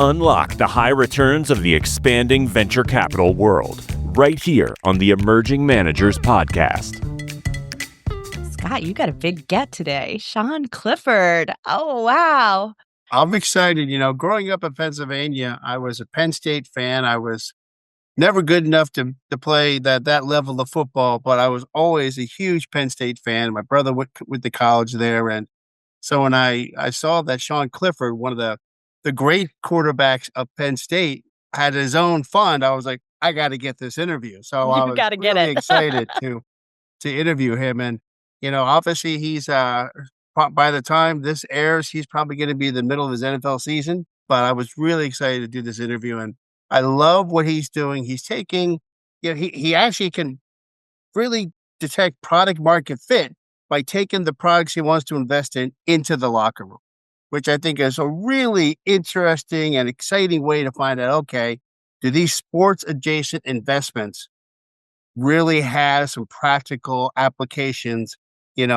Unlock the high returns of the expanding venture capital world right here on the Emerging Managers Podcast. Scott, you got a big get today. Sean Clifford. Oh, wow. I'm excited. Growing up in Pennsylvania, I was a Penn State fan. I was never good enough to play that level of football, but I was always a huge Penn State fan. My brother went to college there. And so when I saw that Sean Clifford, one of the great quarterbacks of Penn State, had his own fund, I was like, I got to get this interview. So I was really excited to interview him. And, obviously he's, by the time this airs, he's probably going to be in the middle of his NFL season. But I was really excited to do this interview. And I love what he's doing. He's taking, he actually can really detect product market fit by taking the products he wants to invest in into the locker room, which I think is a really interesting and exciting way to find out, okay, do these sports adjacent investments really have some practical applications,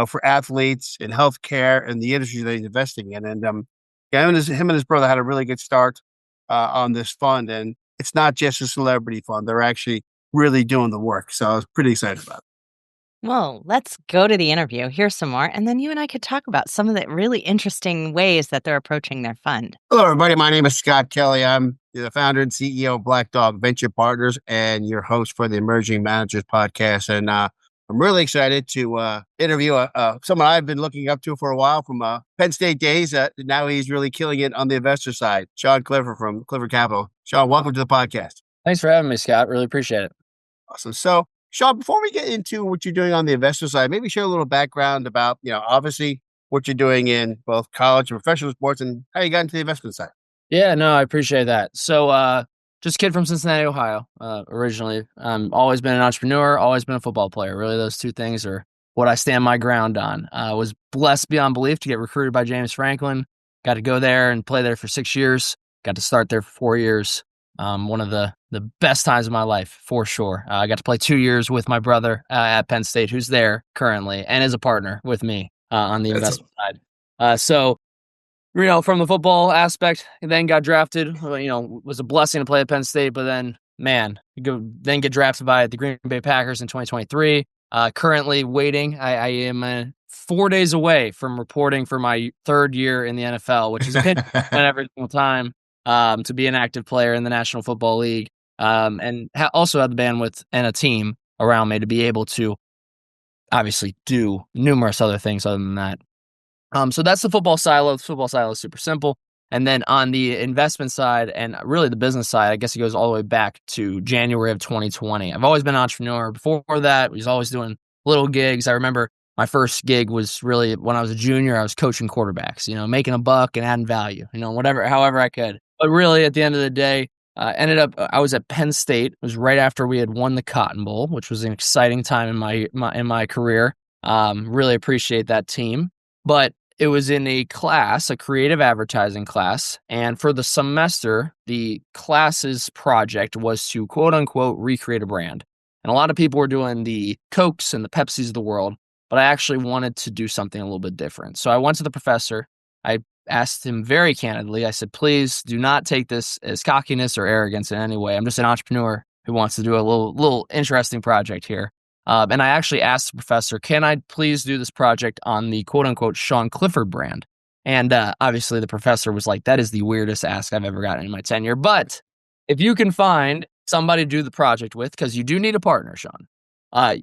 for athletes and healthcare and the industry that he's investing in. And him and his brother had a really good start on this fund. And it's not just a celebrity fund. They're actually really doing the work. So I was pretty excited about it. Well, let's go to the interview. Here's some more. And then you and I could talk about some of the really interesting ways that they're approaching their fund. Hello, everybody. My name is Scott Kelly. I'm the founder and CEO of Black Dog Venture Partners and your host for the Emerging Managers Podcast. And I'm really excited to interview someone I've been looking up to for a while from Penn State days. Now he's really killing it on the investor side. Sean Clifford from Clifford Capital. Sean, welcome to the podcast. Thanks for having me, Scott. Really appreciate it. Awesome. So, Sean, before we get into what you're doing on the investor side, maybe share a little background about, obviously what you're doing in both college and professional sports and how you got into the investment side. Yeah, no, I appreciate that. So, just a kid from Cincinnati, Ohio, originally. Always been an entrepreneur, always been a football player. Really, those two things are what I stand my ground on. I was blessed beyond belief to get recruited by James Franklin. Got to go there and play there for 6 years. Got to start there for 4 years. One of the best times of my life, for sure. I got to play 2 years with my brother at Penn State, who's there currently and is a partner with me on the investment side. So, from the football aspect, then got drafted. Was a blessing to play at Penn State, but then, then get drafted by the Green Bay Packers in 2023. Currently waiting. I am 4 days away from reporting for my third year in the NFL, which is a pinch every single time. To be an active player in the National Football League, and also had the bandwidth and a team around me to be able to obviously do numerous other things other than that. So that's the football silo. The football silo is super simple. And then on the investment side and really the business side, I guess it goes all the way back to January of 2020. I've always been an entrepreneur. Before that, I was always doing little gigs. I remember my first gig was really when I was a junior. I was coaching quarterbacks, making a buck and adding value, however I could. But really, at the end of the day, I was at Penn State. It was right after we had won the Cotton Bowl, which was an exciting time in my career. Really appreciate that team. But it was in a class, a creative advertising class. And for the semester, the class's project was to, quote unquote, recreate a brand. And a lot of people were doing the Cokes and the Pepsis of the world. But I actually wanted to do something a little bit different. So I went to the professor. I asked him very candidly, I said, please do not take this as cockiness or arrogance in any way. I'm just an entrepreneur who wants to do a little interesting project here. And I actually asked the professor, can I please do this project on the quote unquote Sean Clifford brand? And obviously the professor was like, that is the weirdest ask I've ever gotten in my tenure. But if you can find somebody to do the project with, because you do need a partner, Sean,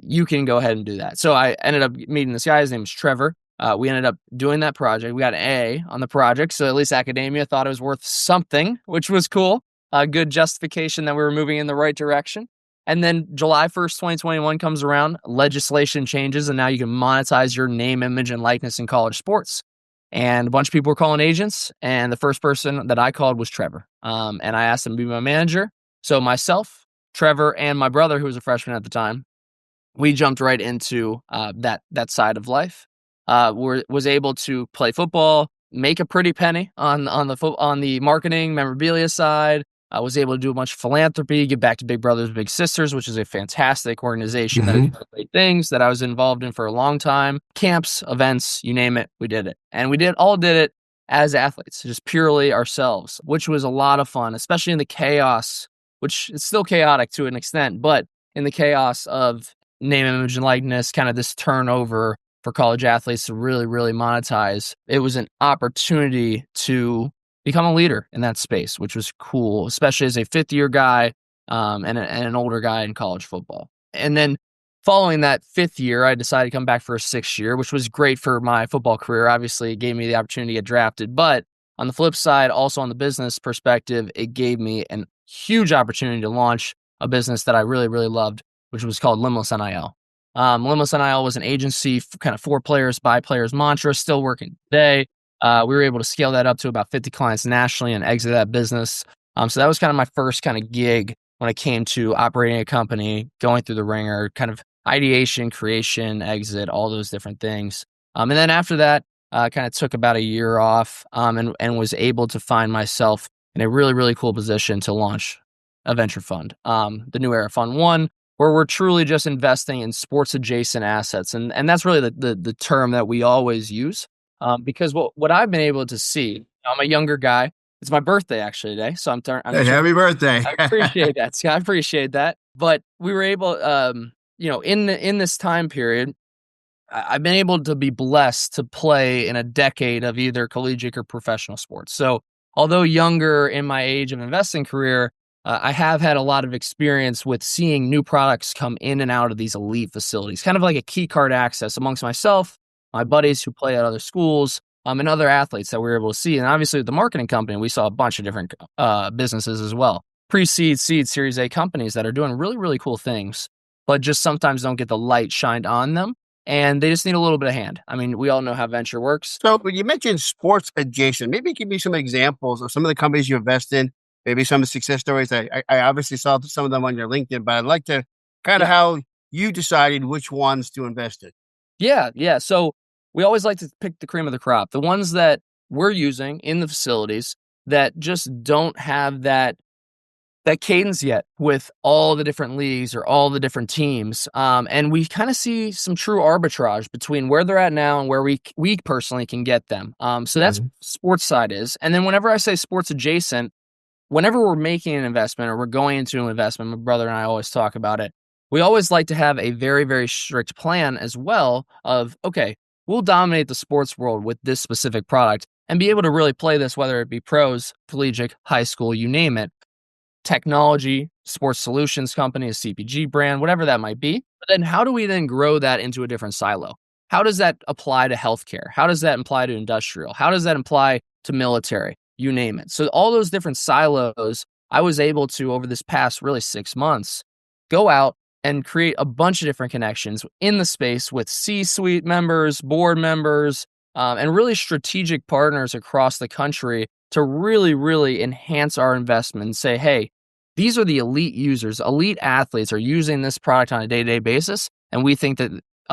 you can go ahead and do that. So I ended up meeting this guy. His name is Trevor. We ended up doing that project. We got an A on the project, so at least academia thought it was worth something, which was cool. A good justification that we were moving in the right direction. And then July 1st, 2021 comes around, legislation changes, and now you can monetize your name, image, and likeness in college sports. And a bunch of people were calling agents, and the first person that I called was Trevor. And I asked him to be my manager. So myself, Trevor, and my brother, who was a freshman at the time, we jumped right into that side of life. Was able to play football, make a pretty penny on the marketing memorabilia side. I was able to do a bunch of philanthropy, give back to Big Brothers Big Sisters, which is a fantastic organization that does great things that I was involved in for a long time. Camps, events, you name it, we did it, and we did it as athletes, just purely ourselves, which was a lot of fun, especially in the chaos, which is still chaotic to an extent, but in the chaos of name, image, and likeness, kind of this turnover for college athletes to really, really monetize. It was an opportunity to become a leader in that space, which was cool, especially as a fifth-year guy and an older guy in college football. And then following that fifth year, I decided to come back for a sixth year, which was great for my football career. Obviously, it gave me the opportunity to get drafted. But on the flip side, also on the business perspective, it gave me a huge opportunity to launch a business that I really, really loved, which was called Limitless NIL. Limitless NIL was an agency, kind of for players, by players mantra, still working today. We were able to scale that up to about 50 clients nationally and exit that business. So that was kind of my first kind of gig when it came to operating a company, going through the ringer, kind of ideation, creation, exit, all those different things. And then after that, kind of took about a year off and was able to find myself in a really, really cool position to launch a venture fund, the New Era Fund 1, where we're truly just investing in sports adjacent assets. And that's really the term that we always use because what I've been able to see, I'm a younger guy. It's my birthday actually today. So I'm happy birthday. I appreciate that, Scott. I appreciate that. But we were able, in this time period, I've been able to be blessed to play in a decade of either collegiate or professional sports. So although younger in my age of investing career, I have had a lot of experience with seeing new products come in and out of these elite facilities, kind of like a key card access amongst myself, my buddies who play at other schools, and other athletes that we were able to see. And obviously with the marketing company, we saw a bunch of different businesses as well. Pre-seed, seed, Series A companies that are doing really, really cool things, but just sometimes don't get the light shined on them. And they just need a little bit of hand. I mean, we all know how venture works. So when you mentioned sports adjacent, maybe give me some examples of some of the companies you invest in, maybe some of the success stories. I obviously saw some of them on your LinkedIn, but I'd like to kind of how you decided which ones to invest in. Yeah. So we always like to pick the cream of the crop, the ones that we're using in the facilities that just don't have that cadence yet with all the different leagues or all the different teams. And we kind of see some true arbitrage between where they're at now and where we personally can get them. So that's sports side is. And then whenever I say sports adjacent, whenever we're making an investment or we're going into an investment, my brother and I always talk about it. We always like to have a very, very strict plan as well of, okay, we'll dominate the sports world with this specific product and be able to really play this, whether it be pros, collegiate, high school, you name it. Technology, sports solutions company, a CPG brand, whatever that might be. But then how do we then grow that into a different silo? How does that apply to healthcare? How does that apply to industrial? How does that apply to military? You name it. So all those different silos, I was able to, over this past really 6 months, go out and create a bunch of different connections in the space with C-suite members, board members, and really strategic partners across the country to really, really enhance our investment and say, hey, these are the elite users, elite athletes are using this product on a day-to-day basis, and we think that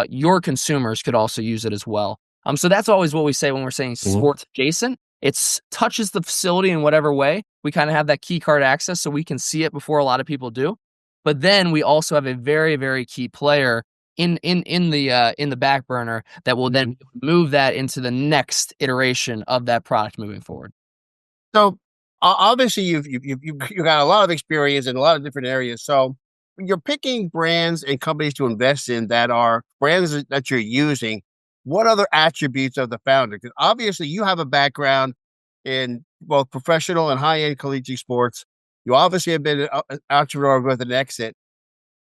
your consumers could also use it as well. So that's always what we say when we're saying sports adjacent. It touches the facility in whatever way. We kind of have that key card access so we can see it before a lot of people do. But then we also have a very, very key player in the back burner that will then move that into the next iteration of that product moving forward. So obviously you've got a lot of experience in a lot of different areas. So when you're picking brands and companies to invest in that are brands that you're using, what other attributes of the founder? Because obviously you have a background in both professional and high-end collegiate sports. You obviously have been an entrepreneur with an exit.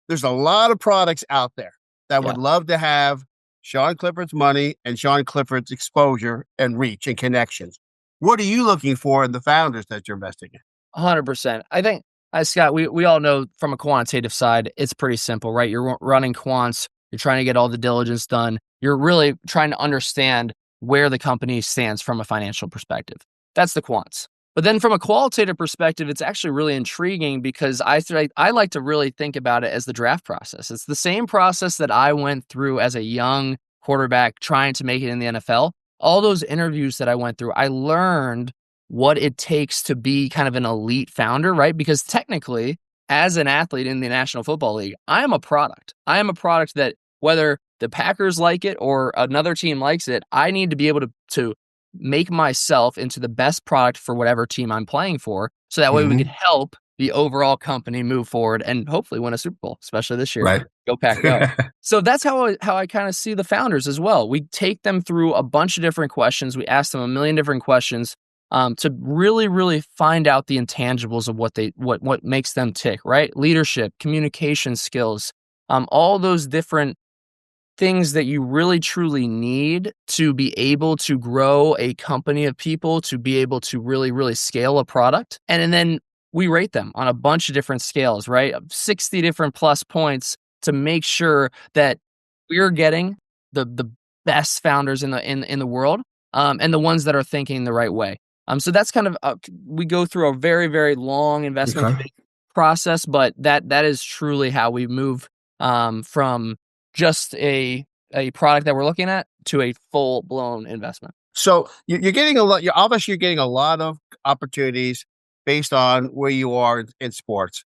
There's a lot of products out there that would love to have Sean Clifford's money and Sean Clifford's exposure and reach and connections. What are you looking for in the founders that you're investing in? 100%. I think, Scott, we all know from a quantitative side, it's pretty simple, right? You're running quants. You're trying to get all the diligence done. You're really trying to understand where the company stands from a financial perspective. That's the quants. But then from a qualitative perspective, it's actually really intriguing because I like to really think about it as the draft process. It's the same process that I went through as a young quarterback trying to make it in the NFL. All those interviews that I went through, I learned what it takes to be kind of an elite founder, right? Because technically, as an athlete in the National Football League, I am a product. I am a product that whether the Packers like it or another team likes it, I need to be able to make myself into the best product for whatever team I'm playing for. So that way we could help the overall company move forward and hopefully win a Super Bowl, especially this year. Right. Go Pack, go. So that's how I kind of see the founders as well. We take them through a bunch of different questions. We ask them a million different questions to really, really find out the intangibles of what makes them tick, right? Leadership, communication skills, all those different things that you really truly need to be able to grow a company of people, to be able to really, really scale a product. And then we rate them on a bunch of different scales, right? 60 different plus points to make sure that we're getting the best founders in the world, and the ones that are thinking the right way. So that's kind of we go through a very, very long investment process, but that is truly how we move from just a product that we're looking at to a full blown investment. So you're getting a lot. You're getting a lot of opportunities based on where you are in sports,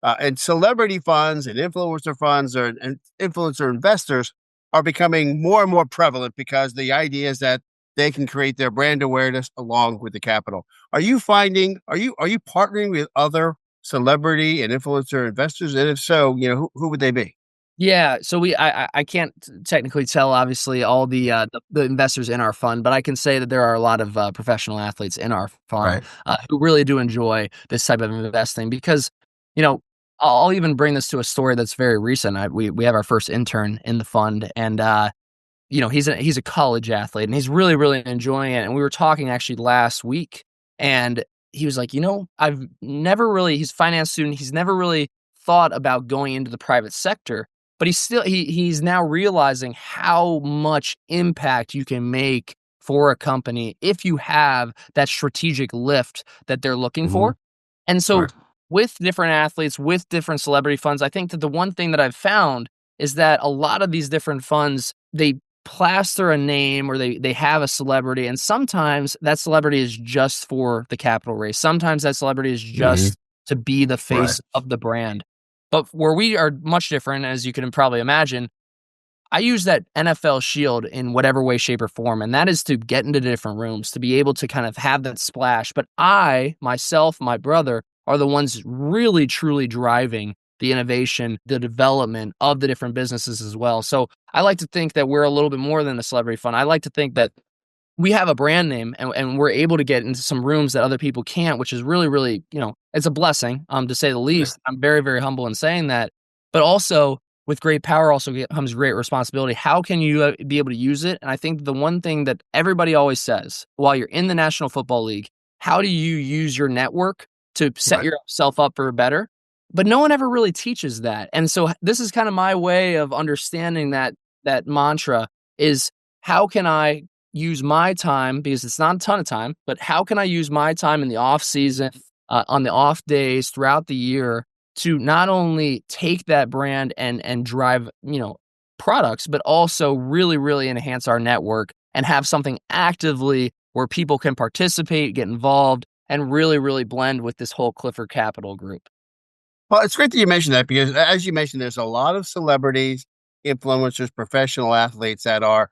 and celebrity funds and influencer funds and influencer investors are becoming more and more prevalent because the idea is that they can create their brand awareness along with the capital. Are you partnering with other celebrity and influencer investors? And if so, who would they be? Yeah, so I can't technically tell obviously all the investors in our fund, but I can say that there are a lot of professional athletes in our fund who really do enjoy this type of investing because, I'll even bring this to a story that's very recent. We have our first intern in the fund, and he's a college athlete, and he's really, really enjoying it. And we were talking actually last week, and he was like, I've never really. He's a finance student. He's never really thought about going into the private sector. But he's now realizing how much impact you can make for a company if you have that strategic lift that they're looking for. And so with different athletes, with different celebrity funds, I think that the one thing that I've found is that a lot of these different funds, they plaster a name or they have a celebrity, and sometimes that celebrity is just for the capital raise. Sometimes that celebrity is just to be the face of the brand. But where we are much different, as you can probably imagine, I use that NFL shield in whatever way, shape, or form, and that is to get into different rooms, to be able to kind of have that splash. But I, myself, my brother, are the ones really, truly driving the innovation, the development of the different businesses as well. So I like to think that we're a little bit more than a celebrity fund. I like to think that we have a brand name and we're able to get into some rooms that other people can't, which is really, really, it's a blessing, to say the least. I'm very, very humble in saying that. But also with great power also comes great responsibility. How can you be able to use it? And I think the one thing that everybody always says while you're in the National Football League, how do you use your network to set yourself up for better? But no one ever really teaches that. And so this is kind of my way of understanding that mantra is how can I use my time, because it's not a ton of time, but how can I use my time in the off season, on the off days throughout the year to not only take that brand and drive, products, but also really, really enhance our network and have something actively where people can participate, get involved, and really, really blend with this whole Clifford Capital group. Well, it's great that you mentioned that because as you mentioned, there's a lot of celebrities, influencers, professional athletes that are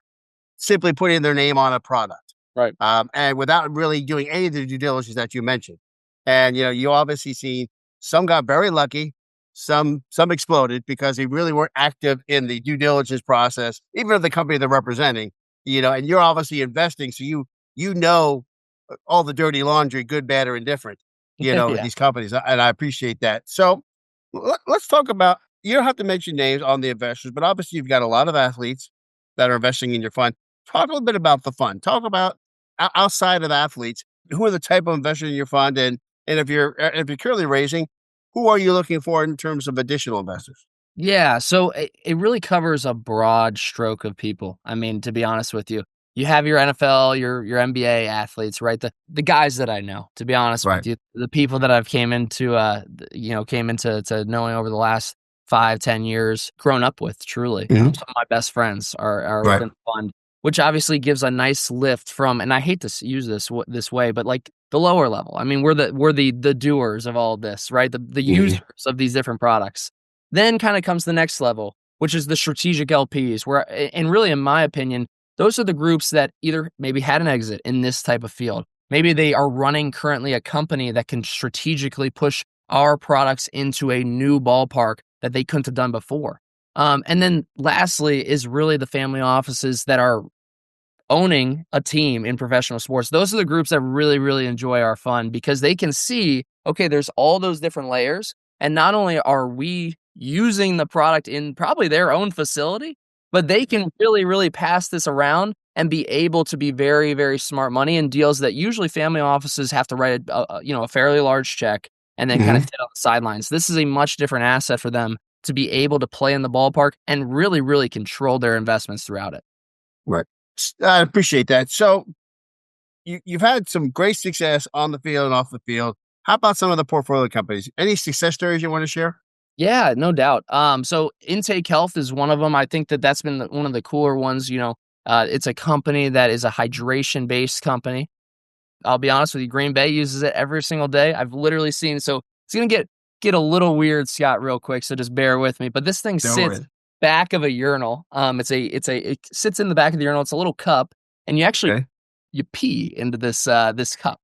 simply putting their name on a product. Right. And without really doing any of the due diligence that you mentioned. And, you obviously see some got very lucky, some exploded because they really weren't active in the due diligence process, even of the company they're representing, and you're obviously investing. So you know all the dirty laundry, good, bad, or indifferent, with these companies. And I appreciate that. So let's talk about, you don't have to mention names on the investors, but obviously you've got a lot of athletes that are investing in your fund. Talk a little bit about the fund. Talk about outside of athletes, who are the type of investors in your fund, and if you're currently raising, who are you looking for in terms of additional investors? Yeah, so it really covers a broad stroke of people. I mean, to be honest with you, you have your NFL, your NBA athletes, right? The guys that I know, to be honest with you, the people that I've came into to knowing over the last 5-10 years, grown up with, truly. Some of my best friends are within the fund, which obviously gives a nice lift from, and I hate to use this way, but like the lower level. I mean, we're the doers of all this, right? The users of these different products. Then kind of comes the next level, which is the strategic LPs, where, and really, in my opinion, those are the groups that either maybe had an exit in this type of field. Maybe they are running currently a company that can strategically push our products into a new ballpark that they couldn't have done before. And then lastly is really the family offices that are owning a team in professional sports. Those are the groups that really, really enjoy our fund because they can see, okay, there's all those different layers. And not only are we using the product in probably their own facility, but they can really, really pass this around and be able to be very, very smart money in deals that usually family offices have to write a fairly large check and then kind of sit on the sidelines. This is a much different asset for them to be able to play in the ballpark and really, really control their investments throughout it. Right. I appreciate that. So you've had some great success on the field and off the field. How about some of the portfolio companies? Any success stories you want to share? Yeah, no doubt. So Intake Health is one of them. I think that that's been one of the cooler ones. It's a company that is a hydration-based company. I'll be honest with you, Green Bay uses it every single day. I've literally seen. So it's gonna get a little weird, Scott, real quick. So just bear with me. But this thing sits back of a urinal. It sits in the back of the urinal. It's a little cup, and you actually you pee into this cup.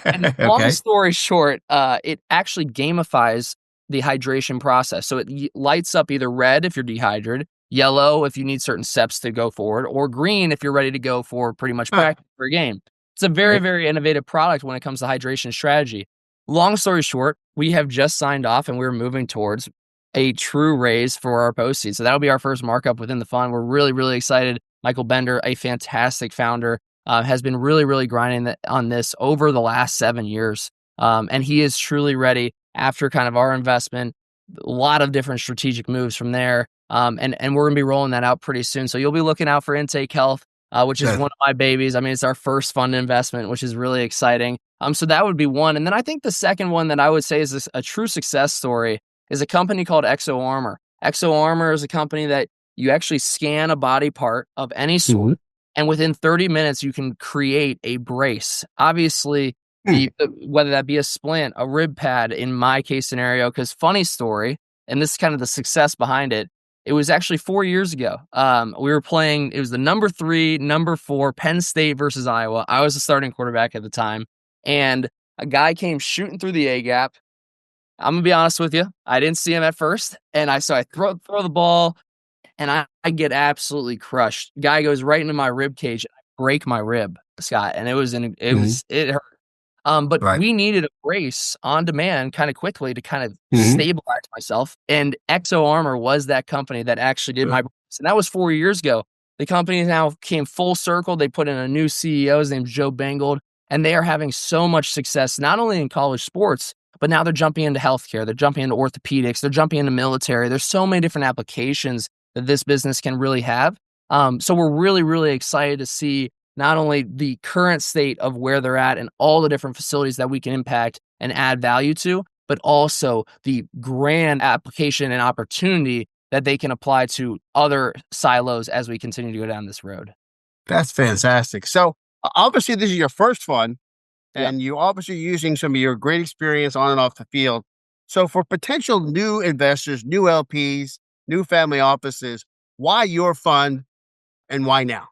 And long story short, it actually gamifies the hydration process. So it lights up either red if you're dehydrated, yellow if you need certain steps to go forward, or green if you're ready to go for pretty much practice for a game. It's a very, very innovative product when it comes to hydration strategy. Long story short, we have just signed off and we're moving towards a true raise for our postseason. So that'll be our first markup within the fund. We're really, really excited. Michael Bender, a fantastic founder, has been really, really grinding on this over the last 7 years. And he is truly ready after kind of our investment, a lot of different strategic moves from there. And we're going to be rolling that out pretty soon. So you'll be looking out for Intake Health, which is one of my babies. I mean, it's our first fund investment, which is really exciting. So that would be one. And then I think the second one that I would say is a true success story is a company called Exo Armor. Exo Armor is a company that you actually scan a body part of any sort, and within 30 minutes, you can create a brace. Obviously, whether that be a splint, a rib pad, in my case scenario, because funny story, and this is kind of the success behind it, it was actually 4 years ago. We were playing, it was the number 3, number 4, Penn State versus Iowa. I was the starting quarterback at the time, and a guy came shooting through the A-gap. I'm going to be honest with you. I didn't see him at first, and I throw the ball, and I get absolutely crushed. Guy goes right into my rib cage. I break my rib, Scott, and it hurt. But we needed a brace on demand kind of quickly to kind of stabilize myself. And Exo Armor was that company that actually did my brace. And that was 4 years ago. The company now came full circle. They put in a new CEO. His name's Joe Bengold. And they are having so much success, not only in college sports, but now they're jumping into healthcare. They're jumping into orthopedics. They're jumping into military. There's so many different applications that this business can really have. So we're really, really excited to see not only the current state of where they're at and all the different facilities that we can impact and add value to, but also the grand application and opportunity that they can apply to other silos as we continue to go down this road. That's fantastic. So obviously this is your first fund, and you obviously using some of your great experience on and off the field. So for potential new investors, new LPs, new family offices, why your fund and why now?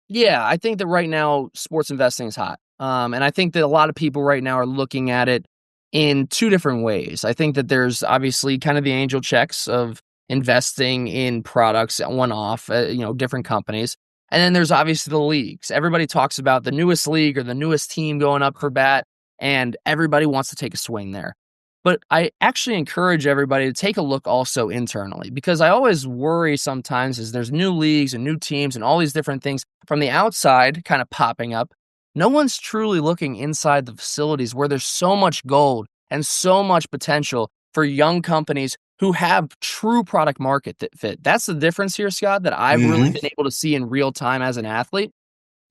Yeah, I think that right now sports investing is hot. And I think that a lot of people right now are looking at it in two different ways. I think that there's obviously kind of the angel checks of investing in products one-off, different companies. And then there's obviously the leagues. Everybody talks about the newest league or the newest team going up for bat, and everybody wants to take a swing there. But I actually encourage everybody to take a look also internally, because I always worry sometimes as there's new leagues and new teams and all these different things from the outside kind of popping up. No one's truly looking inside the facilities where there's so much gold and so much potential for young companies who have true product market fit. That's the difference here, Scott, that I've really been able to see in real time as an athlete.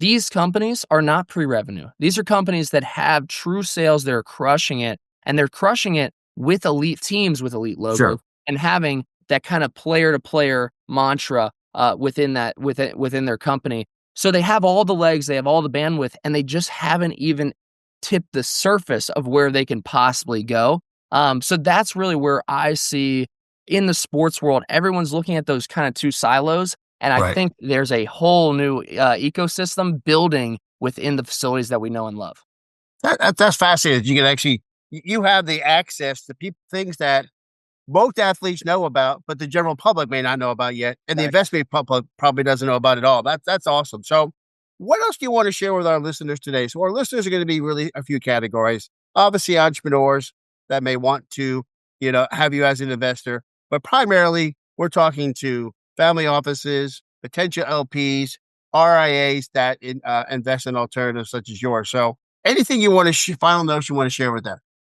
These companies are not pre-revenue. These are companies that have true sales. They're crushing it, and they're crushing it with elite teams, with elite logos, and having that kind of player-to-player mantra within their company. So they have all the legs, they have all the bandwidth, and they just haven't even tipped the surface of where they can possibly go. So that's really where I see in the sports world, everyone's looking at those kind of two silos, And I Right. think there's a whole new ecosystem building within the facilities that we know and love. That's fascinating. You can actually you have the access to things that most athletes know about, but the general public may not know about yet, and the Right. investment public probably doesn't know about it all. That's awesome. So, what else do you want to share with our listeners today? So, our listeners are going to be really a few categories. Obviously, entrepreneurs that may want to, have you as an investor, but primarily we're talking to family offices, potential LPs, RIAs that invest in alternatives such as yours. So, anything you want to final notes you want to share with them?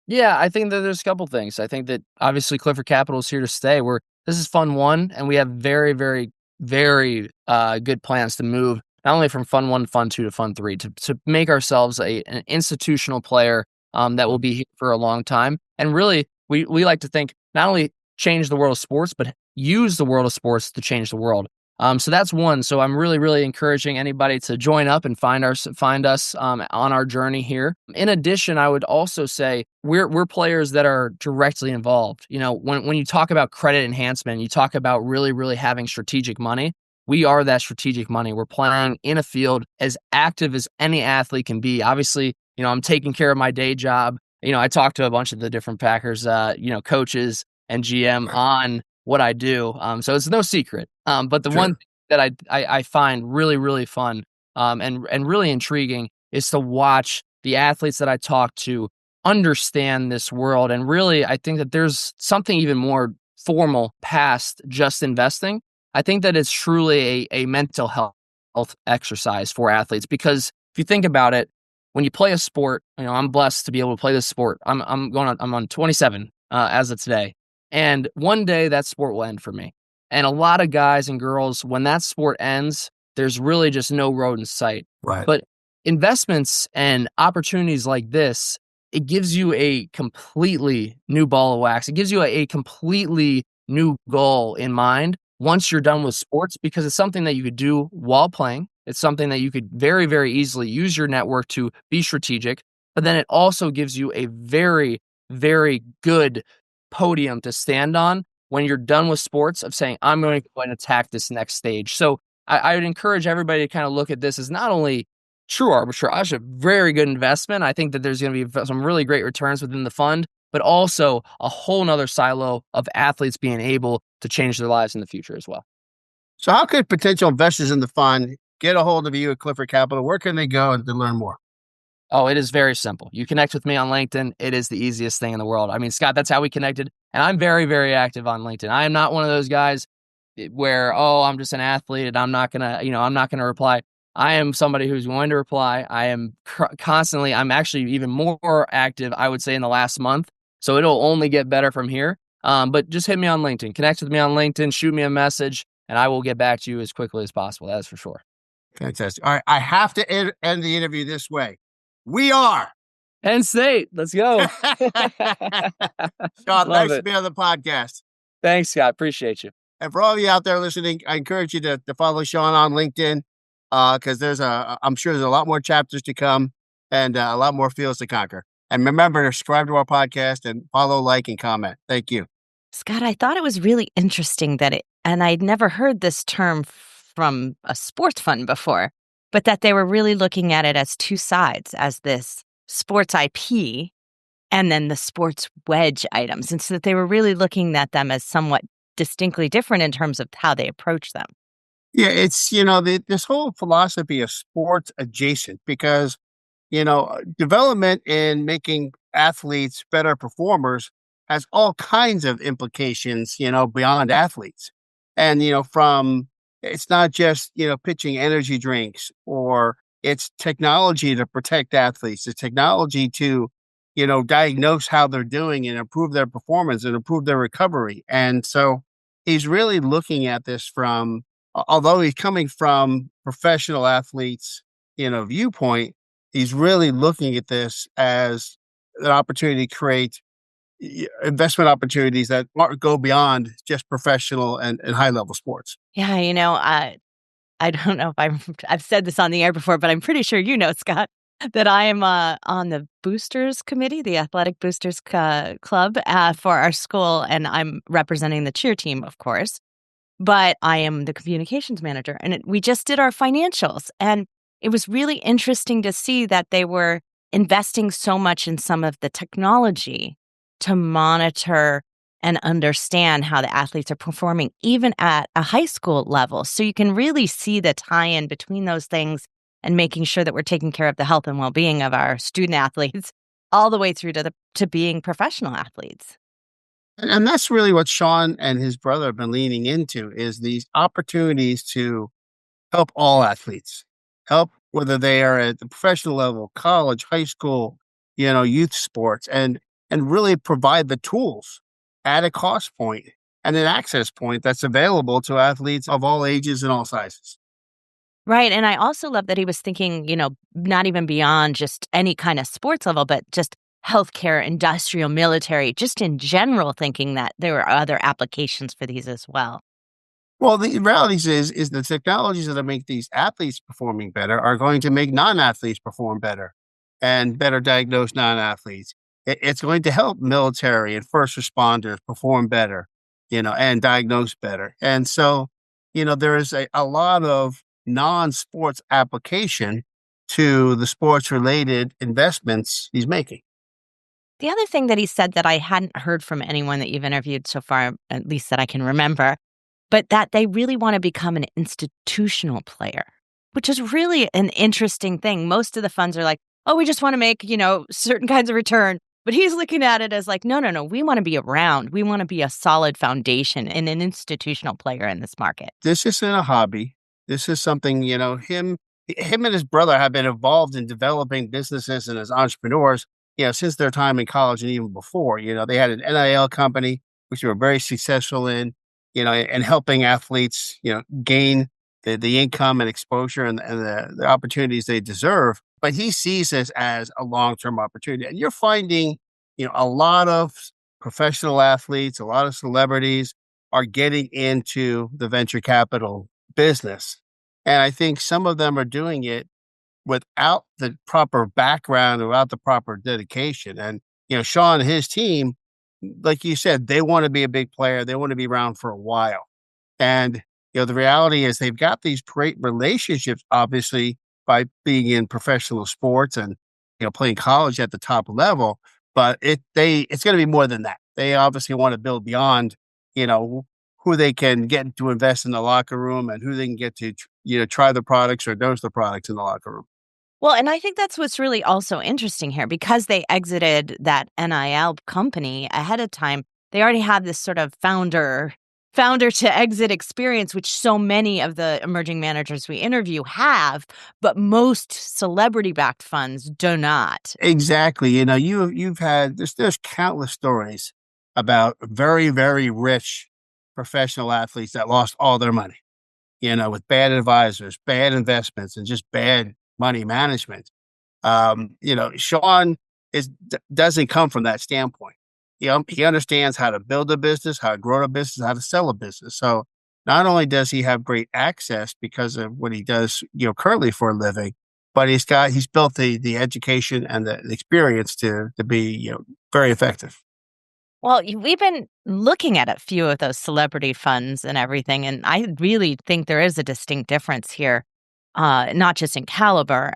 Yeah, I think that there's a couple things. I think that obviously Clifford Capital is here to stay. This is Fund One, and we have very, very, very good plans to move not only from Fund One, Fund Two to Fund Three to make ourselves an institutional player that will be here for a long time. And really, we like to think not only change the world of sports, but use the world of sports to change the world. So that's one. So I'm really, really encouraging anybody to join up and find us on our journey here. In addition, I would also say we're players that are directly involved. When you talk about credit enhancement, you talk about really, really having strategic money. We are that strategic money. We're playing in a field as active as any athlete can be. Obviously, I'm taking care of my day job. I talk to a bunch of the different Packers, coaches and GM on what I do. So it's no secret. But the one thing that I find really, really fun and really intriguing is to watch the athletes that I talk to understand this world. And really, I think that there's something even more formal past just investing. I think that it's truly a mental health exercise for athletes, because if you think about it, when you play a sport, I'm blessed to be able to play this sport. I'm on 27 as of today. And one day that sport will end for me. And a lot of guys and girls, when that sport ends, there's really just no road in sight. Right. But investments and opportunities like this, it gives you a completely new ball of wax. It gives you a completely new goal in mind once you're done with sports, because it's something that you could do while playing. It's something that you could very, very easily use your network to be strategic. But then it also gives you a very, very good podium to stand on when you're done with sports, of saying, I'm going to go and attack this next stage. So I would encourage everybody to kind of look at this as not only true arbitrage, a very good investment. I think that there's going to be some really great returns within the fund, but also a whole nother silo of athletes being able to change their lives in the future as well. So how could potential investors in the fund get a hold of you at Clifford Capital? Where can they go to learn more? Oh, it is very simple. You connect with me on LinkedIn. It is the easiest thing in the world. I mean, Scott, that's how we connected. And I'm very, very active on LinkedIn. I am not one of those guys where, I'm just an athlete and I'm not going to reply. I am somebody who's going to reply. I am constantly, I'm actually even more active, I would say, in the last month. So it'll only get better from here. But just hit me on LinkedIn, connect with me on LinkedIn, shoot me a message, and I will get back to you as quickly as possible. That's for sure. Fantastic. All right. I have to end the interview this way. We are Penn State. Let's go. Sean, Love thanks it. for being on the podcast. Thanks, Scott. Appreciate you. And for all of you out there listening, I encourage you to follow Sean on LinkedIn, because I'm sure there's a lot more chapters to come and a lot more fields to conquer. And remember to subscribe to our podcast and follow, like, and comment. Thank you. Scott, I thought it was really interesting and I'd never heard this term from a sports fund before, but that they were really looking at it as two sides, as this sports IP and then the sports wedge items. And so that they were really looking at them as somewhat distinctly different in terms of how they approach them. Yeah, it's, this whole philosophy of sports adjacent, because, development in making athletes better performers has all kinds of implications, beyond athletes. And, it's not just, pitching energy drinks, or it's technology to protect athletes, it's technology to, diagnose how they're doing and improve their performance and improve their recovery. And so he's really looking at this although he's coming from professional athletes, viewpoint, he's really looking at this as an opportunity to create investment opportunities that go beyond just professional and high level sports. Yeah, I don't know if I've said this on the air before, but I'm pretty sure Scott, that I am on the boosters committee, the athletic boosters club for our school, and I'm representing the cheer team, of course. but I am the communications manager. And we just did our financials. And it was really interesting to see that they were investing so much in some of the technology to monitor and understand how the athletes are performing, even at a high school level. So you can really see the tie in between those things and making sure that we're taking care of the health and well being of our student athletes all the way through to being professional athletes. And that's really what Sean and his brother have been leaning into is these opportunities to help all athletes, help whether they are at the professional level, college, high school, youth sports, and really provide the tools at a cost point and an access point that's available to athletes of all ages and all sizes. Right. And I also love that he was thinking, not even beyond just any kind of sports level, but just healthcare, industrial, military, just in general, thinking that there are other applications for these as well. Well, the reality is the technologies that make these athletes performing better are going to make non-athletes perform better and better diagnose non-athletes. It's going to help military and first responders perform better, and diagnose better. And so, there is a lot of non-sports application to the sports related investments he's making. The other thing that he said that I hadn't heard from anyone that you've interviewed so far, at least that I can remember, but that they really want to become an institutional player, which is really an interesting thing. Most of the funds are like, oh, we just want to make, certain kinds of return. But he's looking at it as like, no, no, no, we want to be around. We want to be a solid foundation and an institutional player in this market. This isn't a hobby. This is something, him and his brother have been involved in developing businesses and as entrepreneurs, since their time in college and even before. They had an NIL company, which they were very successful in, and helping athletes, gain the income and exposure and the opportunities they deserve. But he sees this as a long-term opportunity. And you're finding, a lot of professional athletes, a lot of celebrities are getting into the venture capital business. And I think some of them are doing it without the proper background, without the proper dedication. And, Sean and his team, like you said, they want to be a big player. They want to be around for a while. And, the reality is they've got these great relationships, obviously, by being in professional sports and, playing college at the top level. But it's going to be more than that. They obviously want to build beyond, who they can get to invest in the locker room and who they can get to, try the products or dose the products in the locker room. Well, and I think that's what's really also interesting here because they exited that NIL company ahead of time. They already have this sort of founder to exit experience, which so many of the emerging managers we interview have, but most celebrity backed funds do not. Exactly. You've had there's countless stories about very, very rich professional athletes that lost all their money, with bad advisors, bad investments, and just bad money management. Sean doesn't come from that standpoint. He understands how to build a business, how to grow a business, how to sell a business. So not only does he have great access because of what he does, currently for a living, but he's built the education and the experience to be, very effective. Well, we've been looking at a few of those celebrity funds and everything, and I really think there is a distinct difference here. Not just in caliber,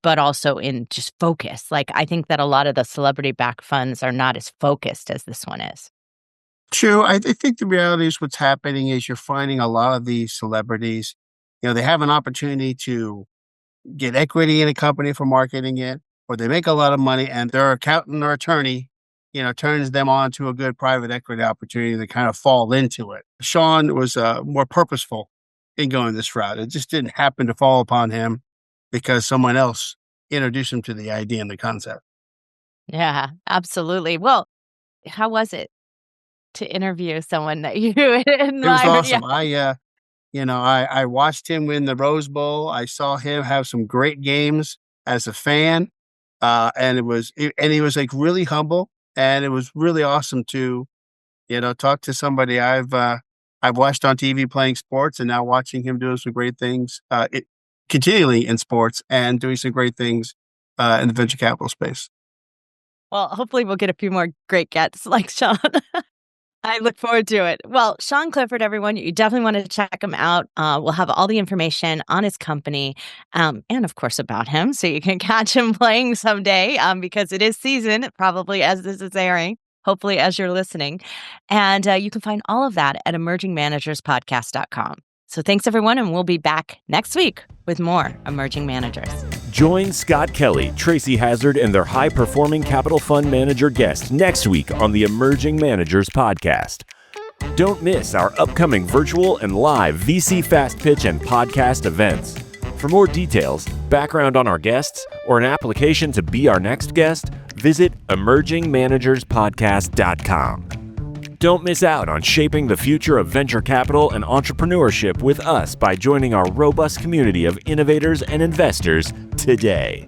but also in just focus. Like, I think that a lot of the celebrity-backed funds are not as focused as this one is. True. I think the reality is what's happening is you're finding a lot of these celebrities, they have an opportunity to get equity in a company for marketing it, or they make a lot of money and their accountant or attorney, turns them on to a good private equity opportunity. They kind of fall into it. Sean was more purposeful in going this route. It just didn't happen to fall upon him because someone else introduced him to the idea and the concept. Yeah, absolutely. Well, how was it to interview someone that you It was admire? Yeah. awesome. I watched him win the Rose Bowl. I saw him have some great games as a fan. And he was like really humble, and it was really awesome to, talk to somebody I've watched on TV playing sports and now watching him doing some great things, continually in sports and doing some great things in the venture capital space. Well, hopefully we'll get a few more great gets like Sean. I look forward to it. Well, Sean Clifford, everyone, you definitely want to check him out. We'll have all the information on his company and, of course, about him. So you can catch him playing someday because it is season, probably as this is airing, hopefully as you're listening. And you can find all of that at emergingmanagerspodcast.com. So thanks, everyone, and we'll be back next week with more Emerging Managers. Join Scott Kelly, Tracy Hazard, and their high-performing capital fund manager guests next week on the Emerging Managers podcast. Don't miss our upcoming virtual and live VC Fast Pitch and podcast events. For more details, background on our guests, or an application to be our next guest, visit emergingmanagerspodcast.com. Don't miss out on shaping the future of venture capital and entrepreneurship with us by joining our robust community of innovators and investors today.